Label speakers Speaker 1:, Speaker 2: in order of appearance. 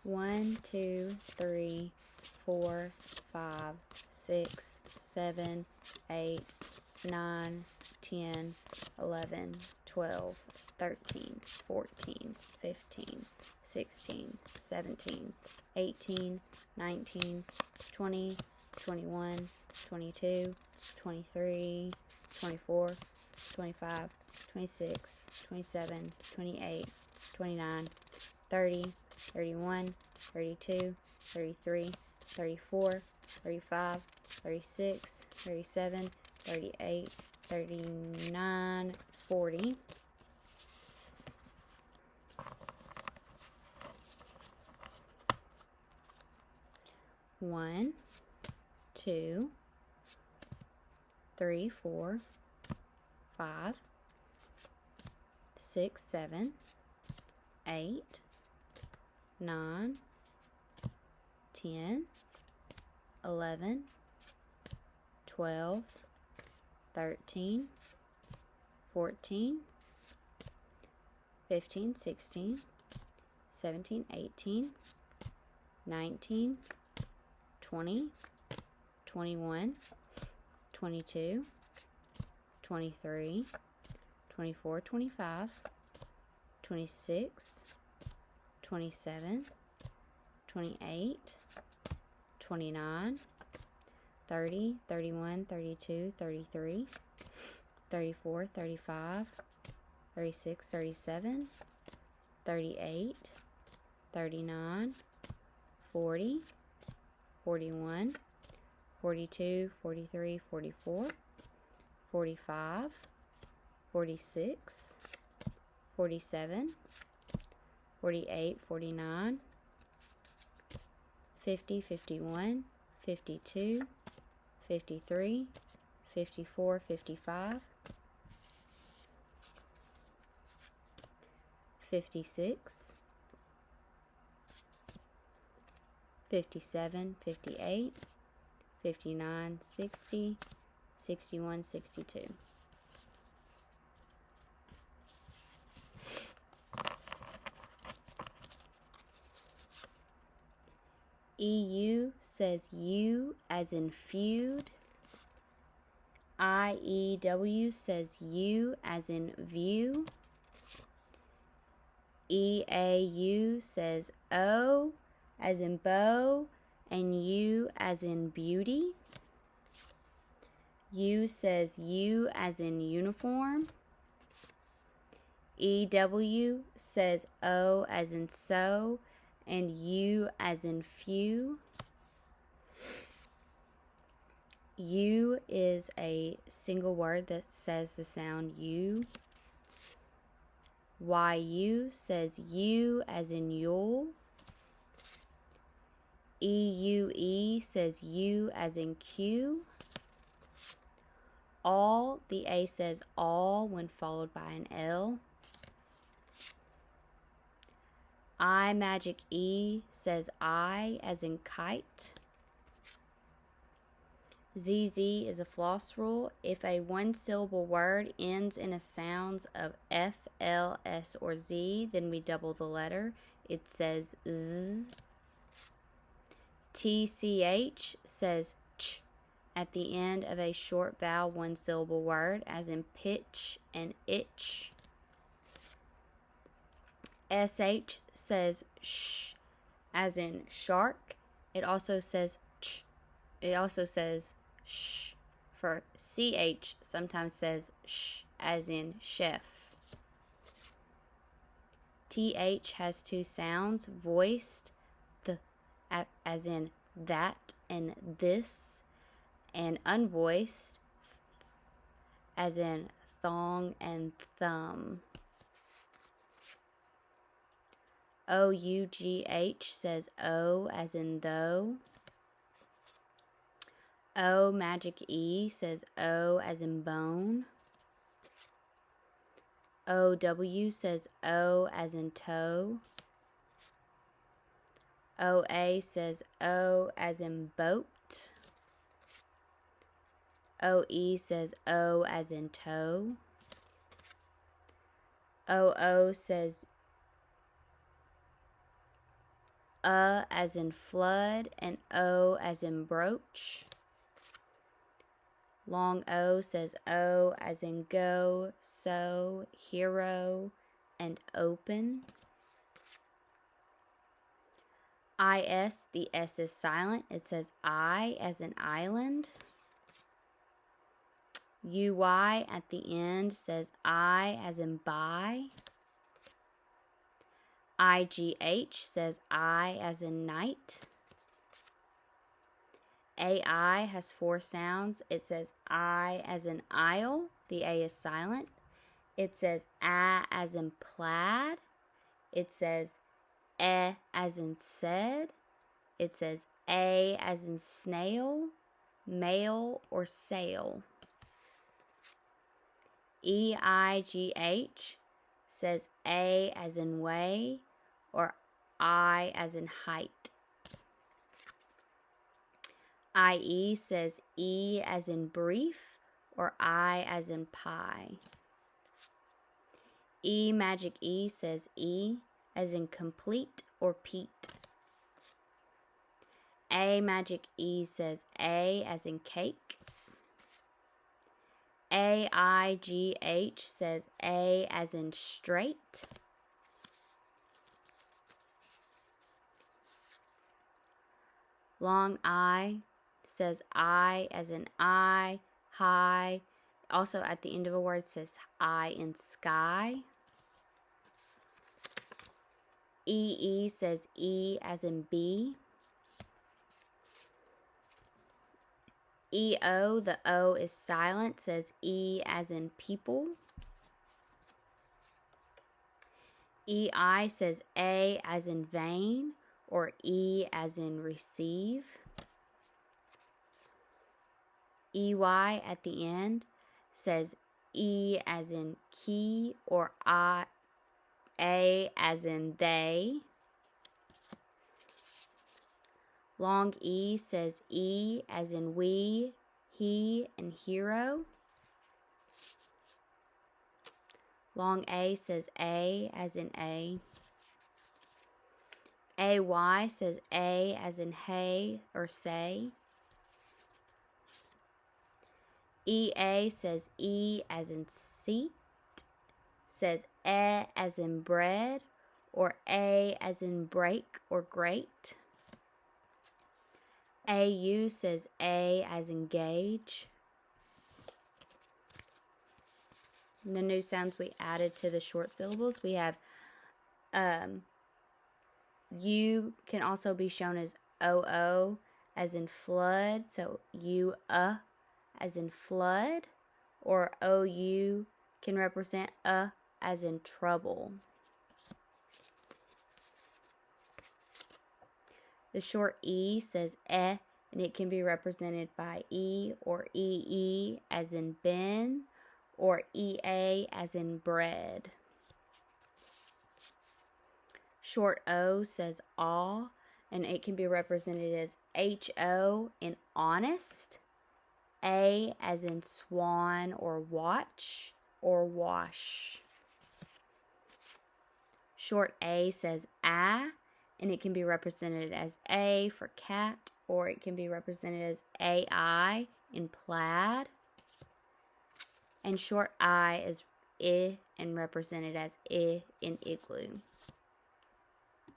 Speaker 1: 1, 2, 3, 4, 5, 6, 7, 8, 9, 10, 11, 12, 13, 14, 15, 16, 17, 18, 19, 20, 21, 22, 23, 24, 25, 26, 27, 28, 29, 30, 31, 32, 33, 34, 35, 36, 37, 38, 39, 40. One, 2, 3, 4, 5, 6, 7, 8, 9, 10, 11, 12, 13, 14, 15, 16, 17, 18, 19, 20, 21, 22, 23, 24, 25, 26, 27, 28, 29, 30, 31, 32, 33, 34, 35, 36, 37, 38, 39, 40, 41, 42, 43, 44, 45, 46, 47, 48, 49, 50, 51, 52, 53, 54, 55, 56, 57, 58, 59, 60, 61, 62. EU says you as in feud. IEW says you as in view. EAU says O as in bow and U as in beauty. U says U as in uniform. EW says O as in so and U as in few. U is a single word that says the sound U. YU says U as in Yule. EUE says U as in Q. All, the A says all when followed by an L. I magic E says I as in kite. ZZ is a floss rule. If a one-syllable word ends in a sounds of F, L, S, or Z, then we double the letter. It says Z. TCH says ch at the end of a short vowel one-syllable word, as in pitch and itch. SH says sh as in shark. It also says ch. It also says sh. For CH sometimes says sh as in chef. TH has two sounds, voiced the as in that and this, and unvoiced as in thong and thumb. OUGH says O as in though. O magic E says O as in bone. OW says O as in toe. OA says O as in boat. OE says O as in toe. OO says as in flood, and O as in brooch. Long O says O as in go, so, hero, and open. IS, the S is silent. It says I as in island. UY at the end says I as in by. IGH says I as in night. AI has 4 sounds. It says I as in aisle. The A is silent. It says A as in plaid. It says E as in said. It says A as in snail, mail, or sail. EIGH says A as in way, or I as in height. IE says E as in brief, or I as in pie. E magic E says E as in complete or Pete. A magic E says A as in cake. AIGH says A as in straight. Long I says I as in I, high. Also at the end of a word says I in sky. EE says E as in bee. EO, the O is silent, says E as in people. EI says A as in vain, or E as in receive. EY at the end says E as in key, or A as in they. Long E says E as in we, he, and hero. Long A says A as in A. AY says A as in hey or say. EA says E as in seat. Says E as in bread, or A as in break or great. AU says A as in gauge. The new sounds we added to the short syllables, we have U can also be shown as OO as in flood, so U as in flood, or OU can represent as in trouble. The short E says and it can be represented by E or EE as in bin, or EA as in bread. Short O says awe, and it can be represented as HO in honest, A as in swan or watch or wash. Short A says and it can be represented as A for cat, or it can be represented as AI in plaid. And short I is I and represented as I in igloo.